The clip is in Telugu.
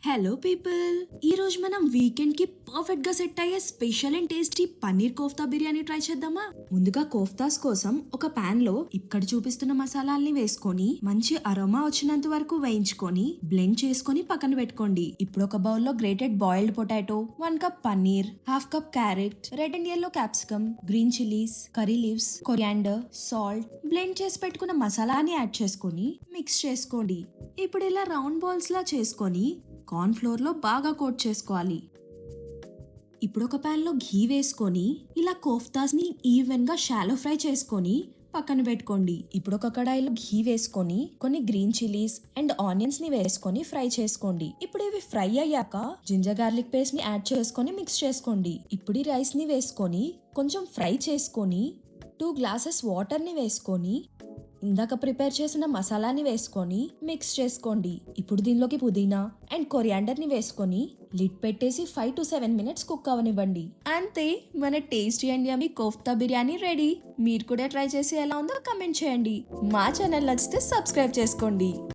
హలో పీపుల్, ఈ రోజు మనం వీకెండ్ కి పర్ఫెక్ట్ గా సెట్ అయ్యే special and tasty paneer kofta biryani try చేద్దామా. ముందుగా కోఫ్తాస్ కోసం ఒక పాన్ లో ఇక్కడ చూపిస్తున్న మసాలాల్ని వేసుకొని మంచి అరోమా వచ్చినంత వరకు వేయించుకొని బ్లెండ్ చేసుకొని పక్కన పెట్టుకోండి. ఇప్పుడు ఒక బౌల్ లో grated boiled potato, 1 cup paneer, half cup carrot, red and yellow capsicum, green chillies, curry leaves, coriander, salt, blend చేసి పెట్టుకున్న మసాలాని యాడ్ చేసుకొని మిక్స్ చేసుకోండి. ఇప్పుడు ఇలా రౌండ్ బాల్స్ లా చేసుకొని కార్న్ ఫ్లోర్ లో బాగా కోట్ చేసుకోవాలి. ఇప్పుడు ఒక పాన్ లో ఘీ వేసుకొని ఇలా కోఫ్తాస్ ని ఈవెన్ గా షాలో ఫ్రై చేసుకొని పక్కన పెట్టుకోండి. ఇప్పుడు ఒక కడాయిలో ఘీ వేసుకొని కొన్ని గ్రీన్ చిల్లీస్ అండ్ ఆనియన్స్ ని వేసుకొని ఫ్రై చేసుకోండి. ఇప్పుడు ఇవి ఫ్రై అయ్యాక జింజర్ గార్లిక్ పేస్ట్ ని యాడ్ చేసుకొని మిక్స్ చేసుకోండి. ఇప్పుడు ఈ రైస్ ని వేసుకొని కొంచెం ఫ్రై చేసుకొని 2 గ్లాసెస్ వాటర్ ని వేసుకొని ఇందాక ప్రిపేర్ చేసిన మసాలాని వేసుకొని మిక్స్ చేసుకోండి. ఇప్పుడు దీనిలోకి పుదీనా అండ్ కొరియాండర్ ని వేసుకొని లిడ్ పెట్టేసి 5 to 7 minutes కుక్ అవనివ్వండి. అంతే, మన tasty and yummy kofta biryani ready. మీరు కూడా ట్రై చేసి ఎలా ఉందో కమెంట్ చేయండి. మా ఛానల్ నచ్చితే సబ్స్క్రైబ్ చేసుకోండి.